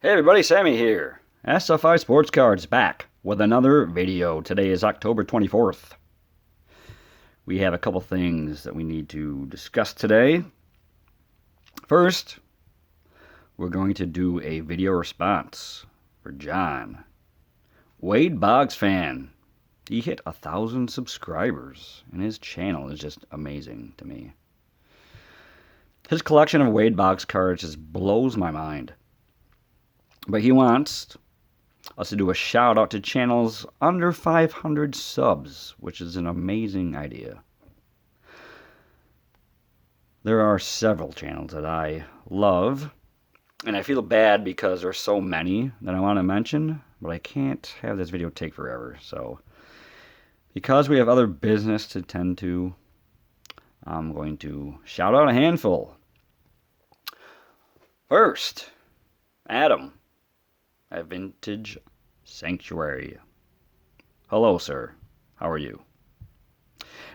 Hey everybody, Sammy here. S205 Sports Cards back with another video. Today is October 24th. We have a couple things that we need to discuss today. First, we're going to do a video response for John. Wade Boggs fan. He hit 1,000 subscribers and his channel is just amazing to me. His collection of Wade Boggs cards just blows my mind. But he wants us to do a shout out to channels under 500 subs, which is an amazing idea. There are several channels that I love, and I feel bad because there's so many that I want to mention, but I can't have this video take forever. So, because we have other business to tend to, I'm going to shout out a handful. First, Adam at Vintage Sanctuary. Hello, sir. How are you?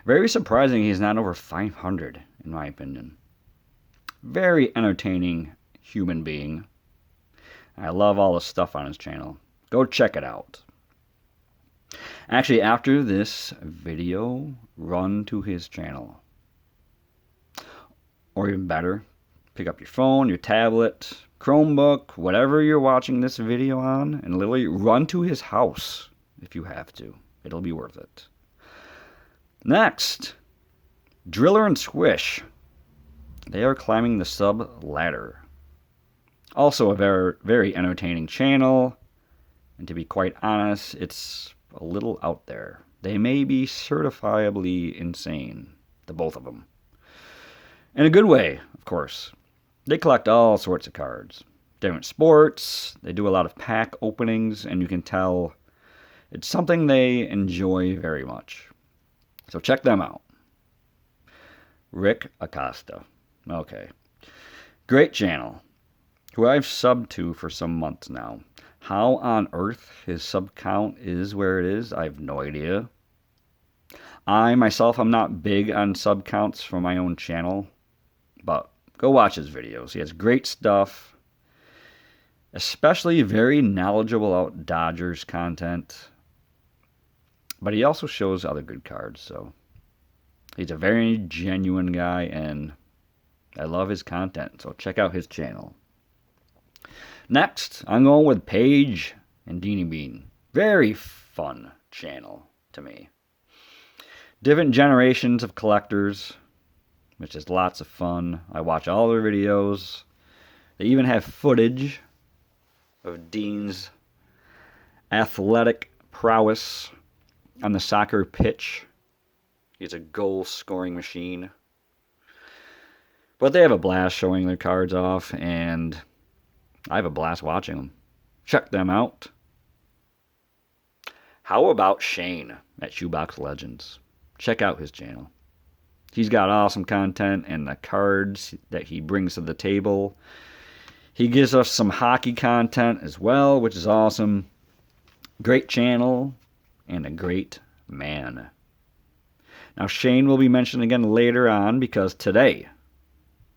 Very surprising he's not over 500, in my opinion. Very entertaining human being. I love all the stuff on his channel. Go check it out. Actually, after this video, run to his channel. Or even better, pick up your phone, your tablet, Chromebook, whatever you're watching this video on, and literally run to his house if you have to. It'll be worth it. Next, Driller and Squish. They are climbing the sub ladder. Also a very, very entertaining channel, and to be quite honest, it's a little out there. They may be certifiably insane, the both of them. In a good way, of course. They collect all sorts of cards. Different sports. They do a lot of pack openings, and you can tell it's something they enjoy very much. So check them out. Rick Acosta. Okay. Great channel, who I've subbed to for some months now. How on earth his sub count is where it is, I have no idea. I myself am not big on sub counts for my own channel, but go watch his videos. He has great stuff, especially very knowledgeable about Dodgers content. But he also shows other good cards, so he's a very genuine guy, and I love his content, so check out his channel. Next, I'm going with Paige and Deanie Bean. Very fun channel to me. Different generations of collectors, which is lots of fun. I watch all their videos. They even have footage of Dean's athletic prowess on the soccer pitch. He's a goal-scoring machine. But they have a blast showing their cards off, and I have a blast watching them. Check them out. How about Shane at Shoebox Legends? Check out his channel. He's got awesome content, and the cards that he brings to the table. He gives us some hockey content as well, which is awesome. Great channel and a great man. Now, Shane will be mentioned again later on because today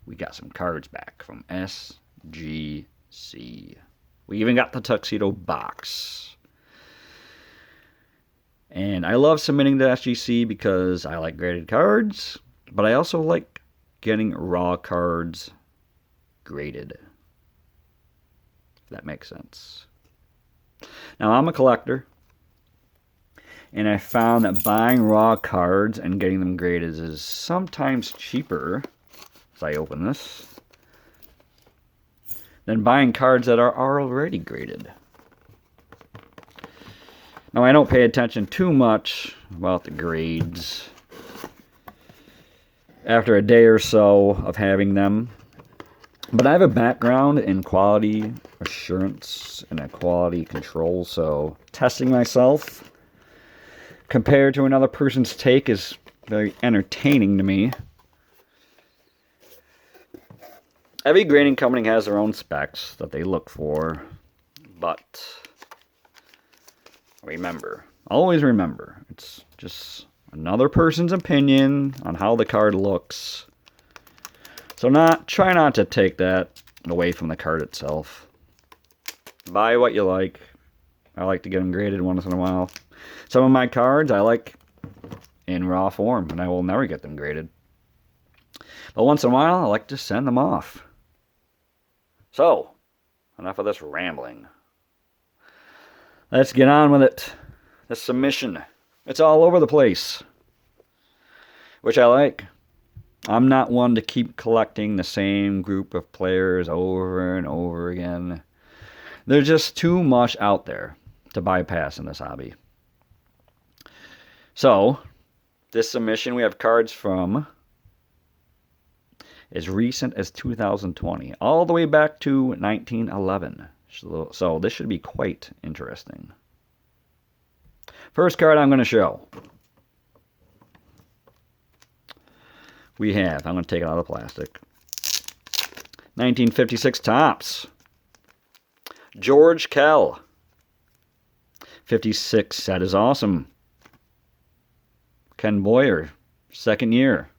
we got some cards back from SGC. We even got the tuxedo box. And I love submitting to SGC because I like graded cards. But I also like getting raw cards graded. If that makes sense. Now, I'm a collector. And I found that buying raw cards and getting them graded is sometimes cheaper, as I open this, than buying cards that are already graded. Now, I don't pay attention too much about the grades after a day or so of having them. But I have a background in quality assurance and quality control, so testing myself compared to another person's take is very entertaining to me. Every grading company has their own specs that they look for, but remember, always remember, it's just another person's opinion on how the card looks. So try not to take that away from the card itself. Buy what you like. I like to get them graded once in a while. Some of my cards I like in raw form, and I will never get them graded. But once in a while, I like to send them off. So, enough of this rambling. Let's get on with it. The submission. It's all over the place, which I like. I'm not one to keep collecting the same group of players over and over again. There's just too much out there to bypass in this hobby. So, this submission we have cards from as recent as 2020, all the way back to 1911. So this should be quite interesting. First card I'm going to show. We have, I'm going to take it out of the plastic, 1956 Topps. George Kell. 56, that is awesome. Ken Boyer, second year.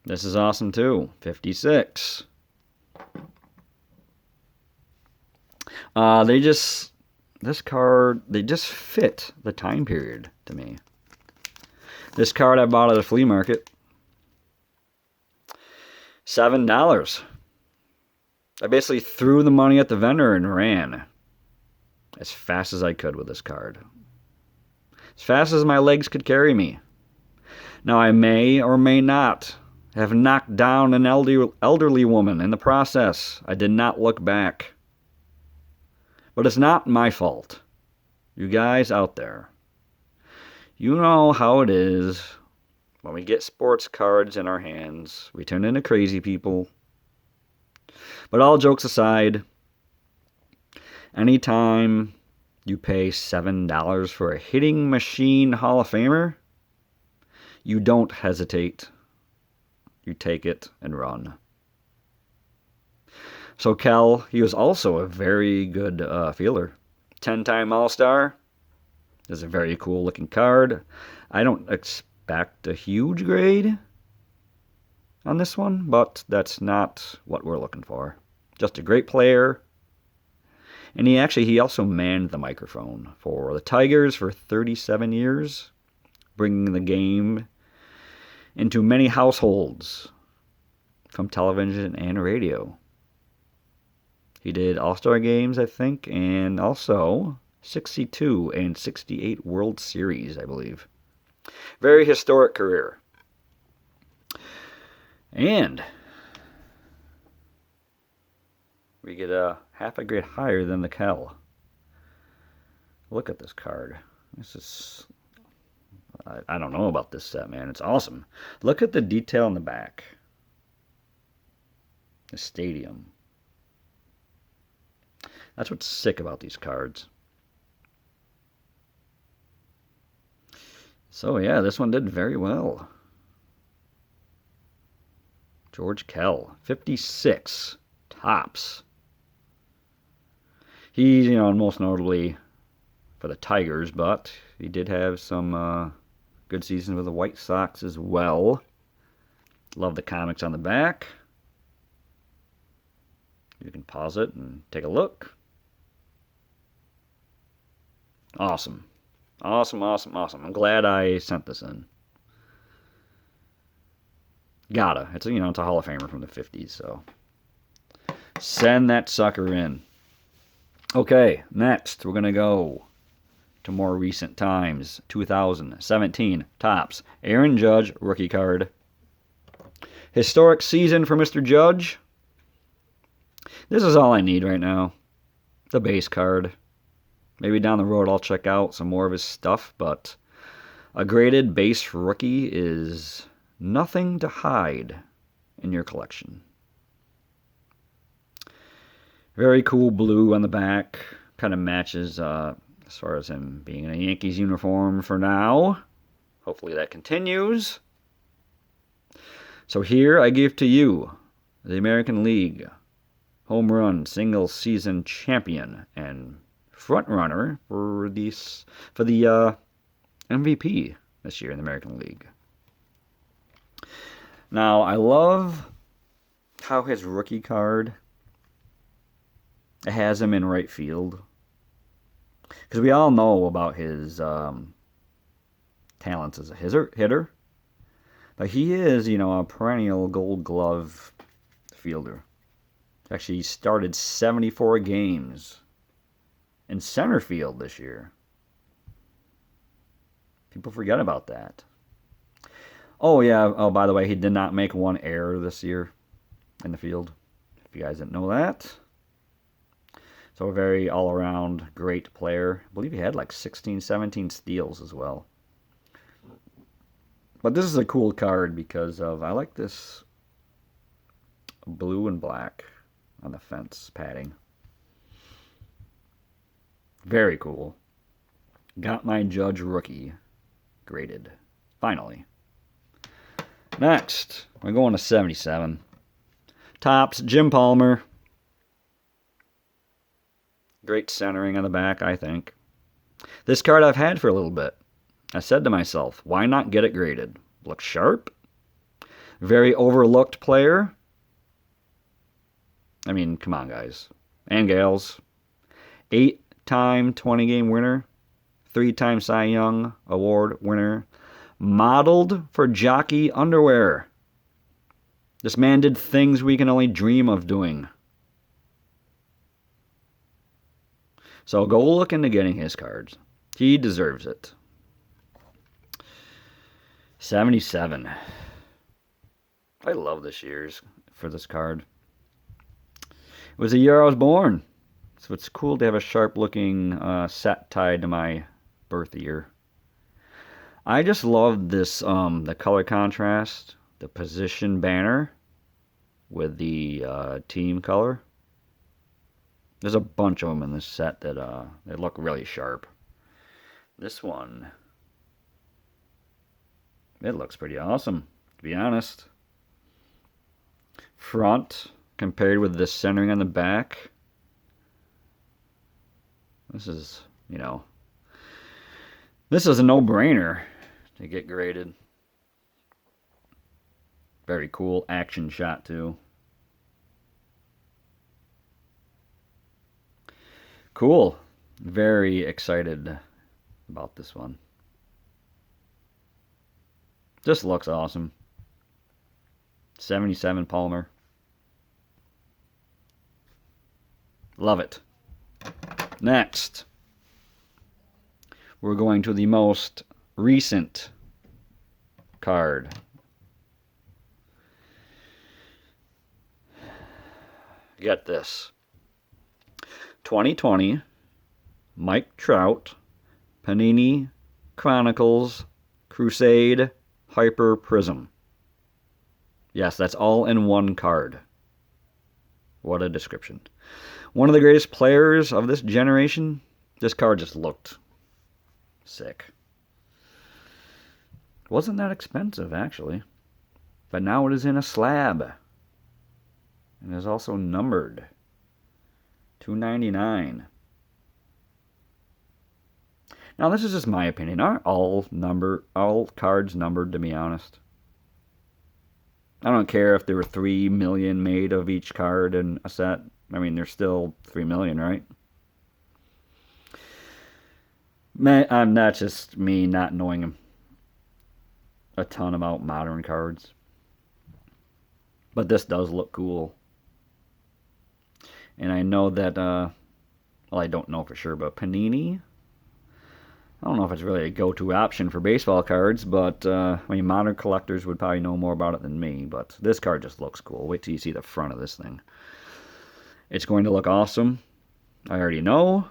This is awesome too. 56. They just fit the time period to me. This card I bought at a flea market. $7. I basically threw the money at the vendor and ran as fast as I could with this card. As fast as my legs could carry me. Now I may or may not have knocked down an elderly woman in the process. I did not look back. But it's not my fault. You guys out there, you know how it is. When we get sports cards in our hands, we turn into crazy people. But all jokes aside, anytime you pay $7 for a hitting machine Hall of Famer, you don't hesitate. You take it and run. So Kel, he was also a very good fielder. 10-time All-Star. This is a very cool looking card. I don't expect a huge grade on this one, but that's not what we're looking for. Just a great player. And he also manned the microphone for the Tigers for 37 years, bringing the game into many households from television and radio. He did All-Star games, I think, and also 62 and 68 World Series, I believe. Very historic career. And we get a half a grade higher than the Kell. Look at this card. This is... I don't know about this set, man. It's awesome. Look at the detail in the back. The stadium. That's what's sick about these cards. So yeah, this one did very well. George Kell, 56 Topps. He's, most notably for the Tigers, but he did have some good seasons with the White Sox as well. Love the comics on the back. You can pause it and take a look. Awesome. Awesome, awesome, awesome. I'm glad I sent this in. Gotta. It's a Hall of Famer from the 50s, so send that sucker in. Okay, next we're going to go to more recent times. 2017 Topps. Aaron Judge rookie card. Historic season for Mr. Judge. This is all I need right now. The base card. Maybe down the road I'll check out some more of his stuff, but a graded base rookie is nothing to hide in your collection. Very cool blue on the back. Kind of matches as far as him being in a Yankees uniform for now. Hopefully that continues. So here I give to you the American League home run single season champion and front runner for the MVP this year in the American League. Now I love how his rookie card It has him in right field. Because we all know about his talents as a hitter. But he is, a perennial gold glove fielder. Actually, he started 74 games in center field this year. People forget about that. Oh, yeah. Oh, by the way, he did not make one error this year in the field. If you guys didn't know that. So a very all-around great player. I believe he had like 16, 17 steals as well. But this is a cool card because of, I like this blue and black on the fence padding. Very cool. Got my Judge rookie graded. Finally. Next, we're going to 77. Topps, Jim Palmer. Great centering on the back, I think. This card I've had for a little bit. I said to myself, why not get it graded? Looks sharp. Very overlooked player. I mean, come on, guys. And gals. 8-time 20-game winner. 3-time Cy Young Award winner. Modeled for jockey underwear. This man did things we can only dream of doing. So go look into getting his cards. He deserves it. 77. I love this year's for this card. It was the year I was born. So it's cool to have a sharp-looking set tied to my birth year. I just love this, the color contrast, the position banner with the team color. There's a bunch of them in this set that they look really sharp. This one, it looks pretty awesome, to be honest. Front compared with the centering on the back. This is, this is a no-brainer to get graded. Very cool action shot, too. Cool. Very excited about this one. Just looks awesome. 77 Palmer. Love it. Next, we're going to the most recent card. Get this. 2020 Mike Trout Panini Chronicles Crusade Hyper Prism. Yes, that's all in one card. What a description. One of the greatest players of this generation. This card just looked sick. Wasn't that expensive, actually. But now it is in a slab. And is also numbered. $2.99. Now, this is just my opinion. Aren't all cards numbered, to be honest? I don't care if there were 3 million made of each card in a set. I mean, there's still 3 million, right? That's just me not knowing a ton about modern cards. But this does look cool. And I know that, well, I don't know for sure, but Panini, I don't know if it's really a go-to option for baseball cards, but, I mean, modern collectors would probably know more about it than me, but this card just looks cool. Wait till you see the front of this thing. It's going to look awesome. I already know.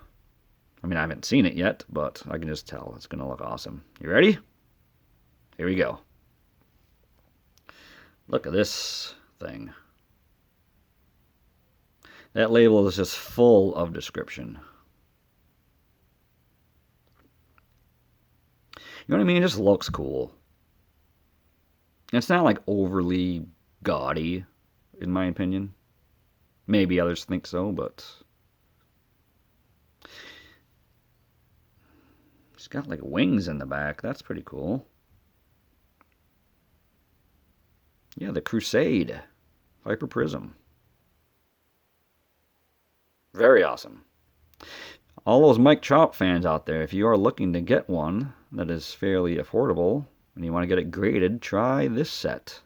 I mean, I haven't seen it yet, but I can just tell it's going to look awesome. You ready? Here we go. Look at this thing. That label is just full of description. You know what I mean? It just looks cool. It's not like overly gaudy, in my opinion. Maybe others think so, but it's got like wings in the back. That's pretty cool. Yeah, the Crusade Hyper Prism. Very awesome. All those Mike Trout fans out there, if you are looking to get one that is fairly affordable and you want to get it graded, try this set.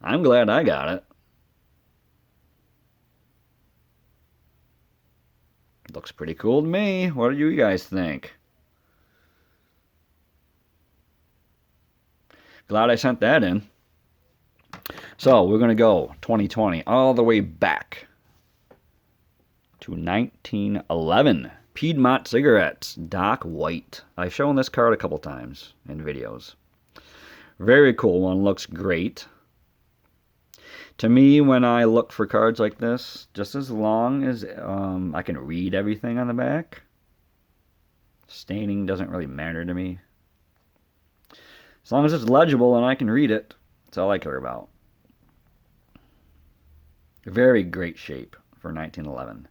I'm glad I got it. Looks pretty cool to me. What do you guys think? Glad I sent that in. So we're going to go 2020 all the way back to 1911. Piedmont Cigarettes, Doc White. I've shown this card a couple times in videos. Very cool one. Looks great. To me, when I look for cards like this, just as long as I can read everything on the back, staining doesn't really matter to me. As long as it's legible and I can read it, that's all I care about. Very great shape for 1911.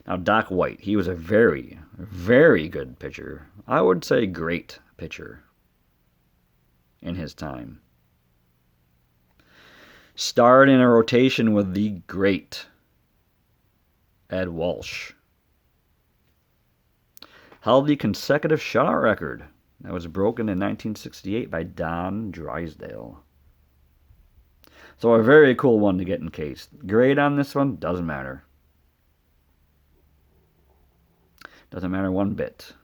Now, Doc White, he was a very, very good pitcher. I would say great pitcher in his time. Starred in a rotation with the great Ed Walsh. Held the consecutive shutout record that was broken in 1968 by Don Drysdale. So a very cool one to get encased. Grade on this one, doesn't matter. Doesn't matter one bit.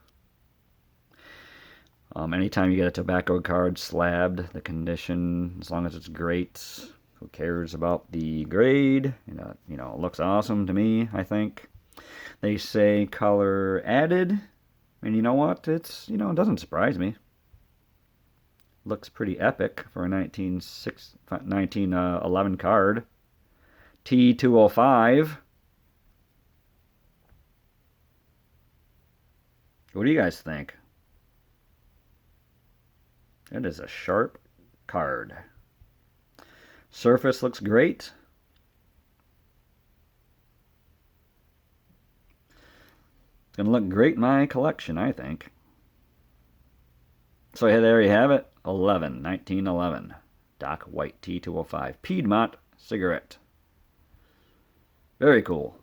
Anytime you get a tobacco card slabbed, the condition, as long as it's great, who cares about the grade? You know, it looks awesome to me, I think. They say color added, and you know what? It doesn't surprise me. Looks pretty epic for a 1911 card. T205. What do you guys think? It is a sharp card. Surface looks great. It's going to look great in my collection, I think. So there you have it. 1911. Doc White T205. Piedmont cigarette. Very cool.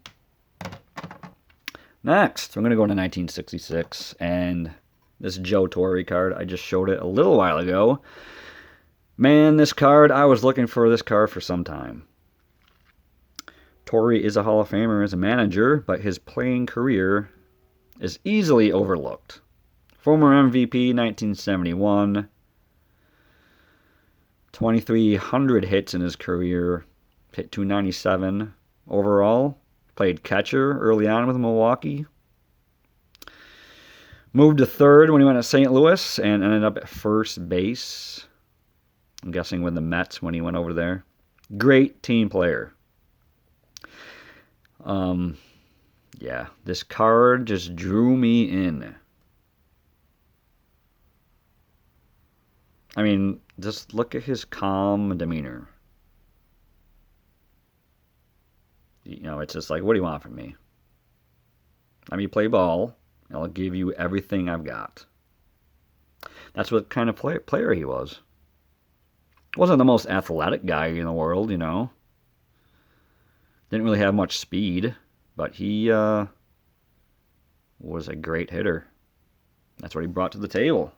Next, we're going to go into 1966, and this Joe Torre card, I just showed it a little while ago. Man, this card, I was looking for this card for some time. Torre is a Hall of Famer as a manager, but his playing career is easily overlooked. Former MVP, 1971. 2,300 hits in his career. Hit 297 overall. Played catcher early on with Milwaukee. Moved to third when he went to St. Louis and ended up at first base. I'm guessing with the Mets when he went over there. Great team player. Yeah, this card just drew me in. I mean, just look at his calm demeanor. You know, it's just like, what do you want from me? Let me play ball, and I'll give you everything I've got. That's what kind of player he was. Wasn't the most athletic guy in the world, you know. Didn't really have much speed, but he was a great hitter. That's what he brought to the table.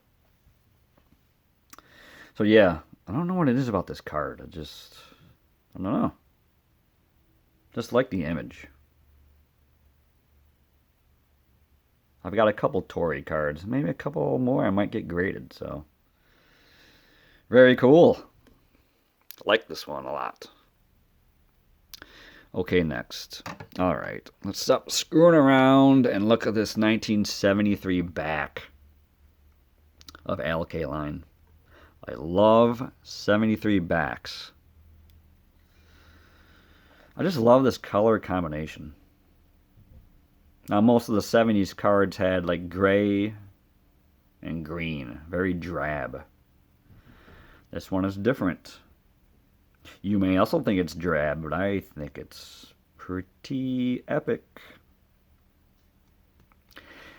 So yeah, I don't know what it is about this card. I don't know. Just like the image. I've got a couple Torre cards. Maybe a couple more I might get graded, so. Very cool. Like this one a lot. Okay, next. Alright, let's stop screwing around and look at this 1973 back of Al Kaline. I love 73 backs. I just love this color combination. Now, most of the 70s cards had like gray and green. Very drab. This one is different. You may also think it's drab, but I think it's pretty epic.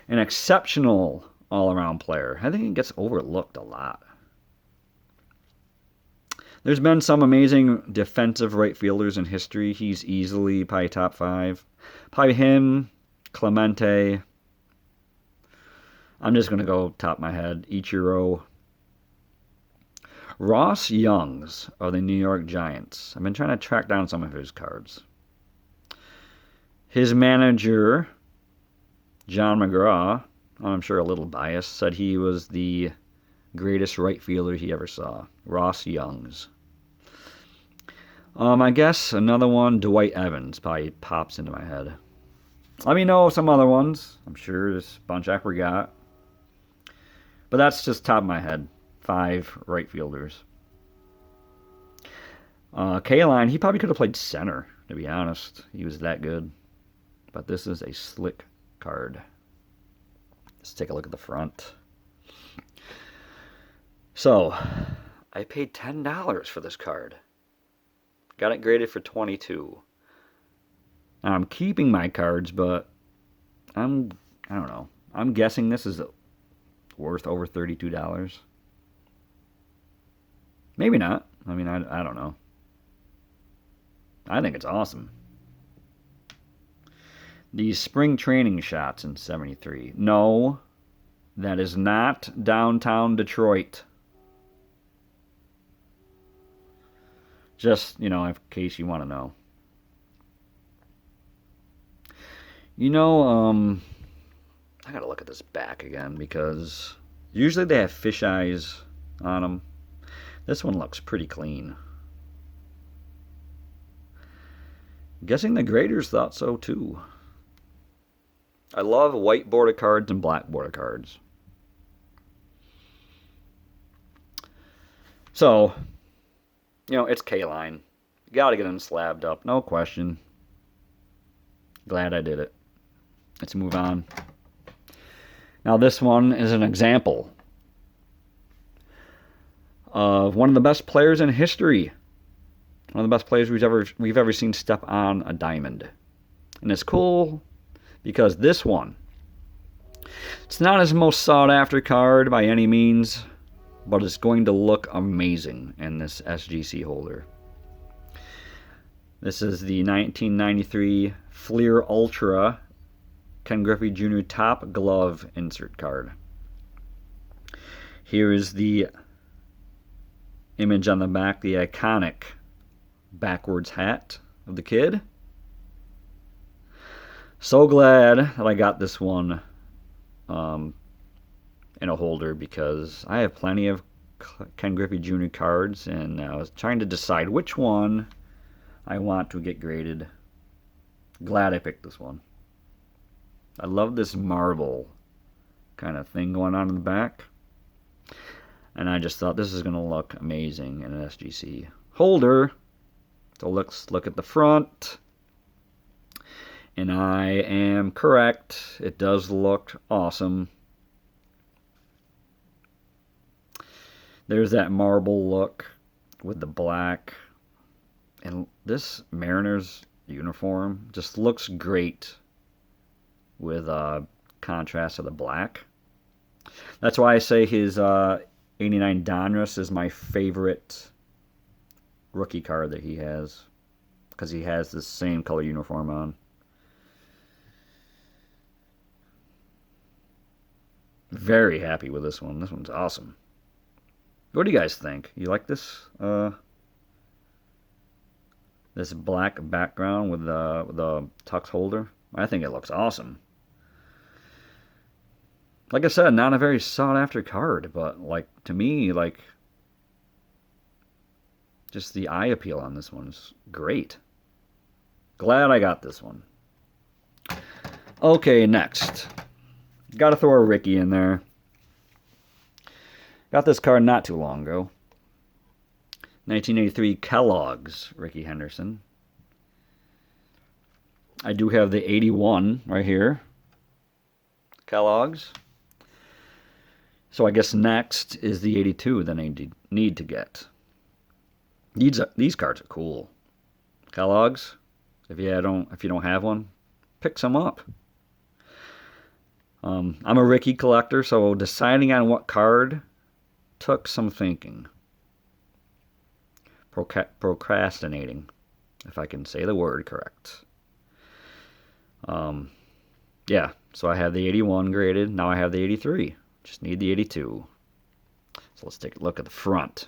An exceptional all-around player. I think he gets overlooked a lot. There's been some amazing defensive right fielders in history. He's easily probably top 5. Probably him, Clemente. I'm just going to go top of my head. Ichiro. Ross Youngs of the New York Giants. I've been trying to track down some of his cards. His manager, John McGraw, I'm sure a little biased, said he was the greatest right fielder he ever saw. Ross Youngs. I guess another one, Dwight Evans, probably pops into my head. Let me know some other ones. I'm sure there's a bunch I forgot. But that's just top of my head. 5 right fielders. Kaline, he probably could have played center, to be honest. He was that good. But this is a slick card. Let's take a look at the front. So, I paid $10 for this card. Got it graded for 22. Now, I'm keeping my cards, but I don't know. I'm guessing this is worth over $32. Maybe not. I mean, I don't know. I think it's awesome. These spring training shots in 73. No, that is not downtown Detroit. Just, in case you want to know. I gotta look at this back again because usually they have fish eyes on them. This one looks pretty clean. Guessing the graders thought so too. I love white border cards and black border cards. So, it's Kaline. Gotta get him slabbed up, no question. Glad I did it. Let's move on. Now this one is an example of one of the best players in history. One of the best players we've ever seen step on a diamond. And it's cool because this one, it's not his most sought after card by any means, but it's going to look amazing in this SGC holder. This is the 1993 Fleer Ultra Ken Griffey Jr. Top Glove insert card. Here is the image on the back, the iconic backwards hat of the kid. So glad that I got this one in a holder because I have plenty of Ken Griffey Jr. cards and I was trying to decide which one I want to get graded. Glad I picked this one. I love this marble kind of thing going on in the back. And I just thought this is going to look amazing in an SGC holder. So let's look at the front. And I am correct. It does look awesome. There's that marble look with the black. And this Mariners uniform just looks great with contrast to the black. That's why I say his 89 Donruss is my favorite rookie card that he has, because he has the same color uniform on. Very happy with this one. This one's awesome. What do you guys think? You like this? This black background with the tux holder? I think it looks awesome. Like I said, not a very sought after card, but to me, just the eye appeal on this one is great. Glad I got this one. Okay, next. Gotta throw a Ricky in there. Got this card not too long ago. 1983 Kellogg's Ricky Henderson. I do have the 81 right here. Kellogg's. So I guess next is the 82 that I need to get. These cards are cool. Kellogg's. If you don't have one, pick some up. I'm a Ricky collector, so deciding on what card took some thinking. Procrastinating, if I can say the word correct. Yeah, so I have the 81 graded. Now I have the 83. Just need the 82. So let's take a look at the front.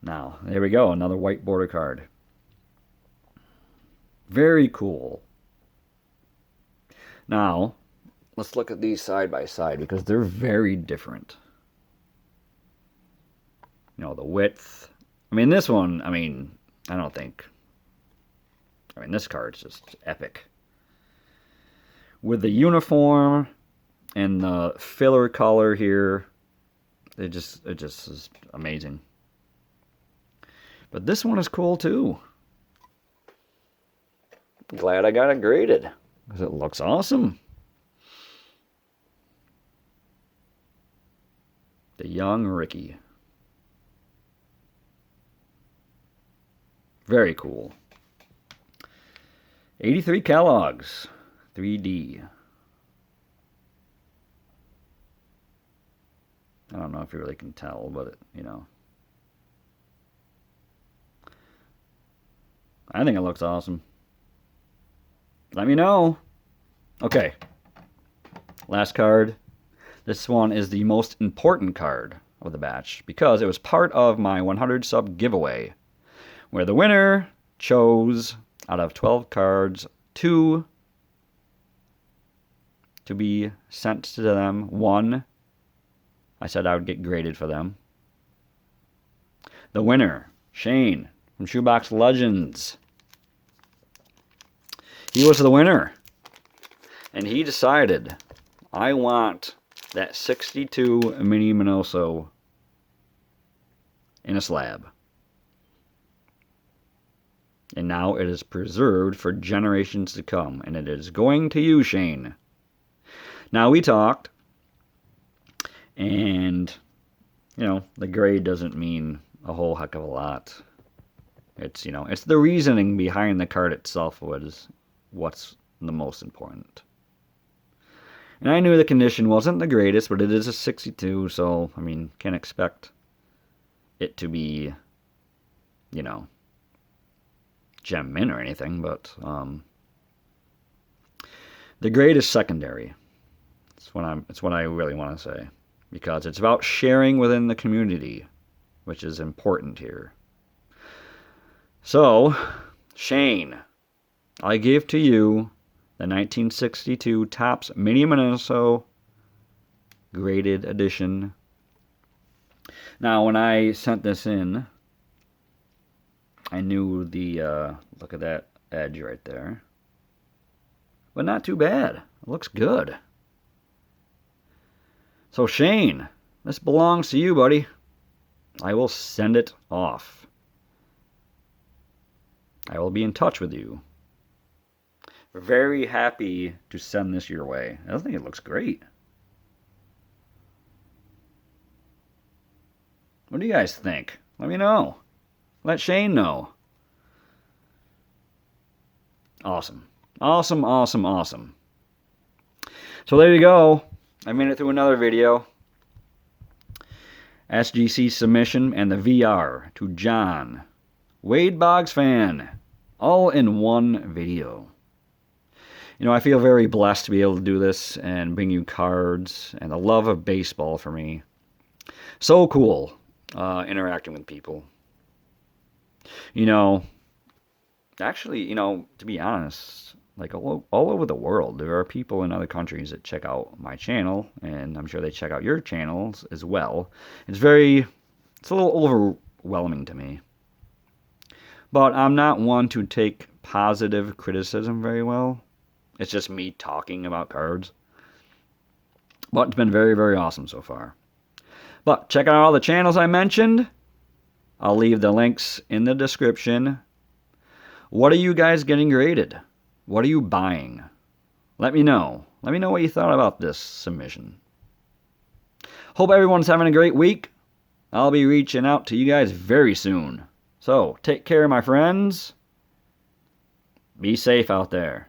Now, there we go. Another white border card. Very cool. Now, let's look at these side by side because they're very different. You know, the width. I mean, this one, I don't think. This card's just epic. With the uniform and the filler color here, it just is amazing. But this one is cool too. Glad I got it graded because it looks awesome. The young Ricky. Very cool. 83 Kellogg's 3D. I don't know if you really can tell, but I think it looks awesome. Let me know. Okay. Last card. This one is the most important card of the batch because it was part of my 100 sub giveaway where the winner chose out of 12 cards 2 to be sent to them. 1 I said I would get graded for them. The winner, Shane from Shoebox Legends. He was the winner. And he decided, I want that 62 Mini Minoso in a slab. And now it is preserved for generations to come. And it is going to you, Shane. Now we talked. And, the grade doesn't mean a whole heck of a lot. It's, it's the reasoning behind the card itself what's the most important. And I knew the condition wasn't the greatest, but it is a 62, so, can't expect it to be, gem mint or anything, but the grade is secondary. It's what I really want to say. Because it's about sharing within the community, which is important here. So, Shane, I give to you the 1962 Topps Mini Minoso graded edition. Now, when I sent this in, I knew the, look at that edge right there. But not too bad. It looks good. So Shane, this belongs to you, buddy. I will send it off. I will be in touch with you. Very happy to send this your way. I think it looks great. What do you guys think? Let me know. Let Shane know. Awesome. Awesome, awesome, awesome. So there you go. I made it through another video. SGC submission and the VR to John. Wade Boggs fan. All in one video. I feel very blessed to be able to do this and bring you cards and the love of baseball for me. So cool interacting with people. Actually, to be honest, like all over the world, there are people in other countries that check out my channel, and I'm sure they check out your channels as well. It's a little overwhelming to me. But I'm not one to take positive criticism very well. It's just me talking about cards. But it's been very, very awesome so far. But check out all the channels I mentioned. I'll leave the links in the description. What are you guys getting graded? What are you buying? Let me know. Let me know what you thought about this submission. Hope everyone's having a great week. I'll be reaching out to you guys very soon. So, take care, my friends. Be safe out there.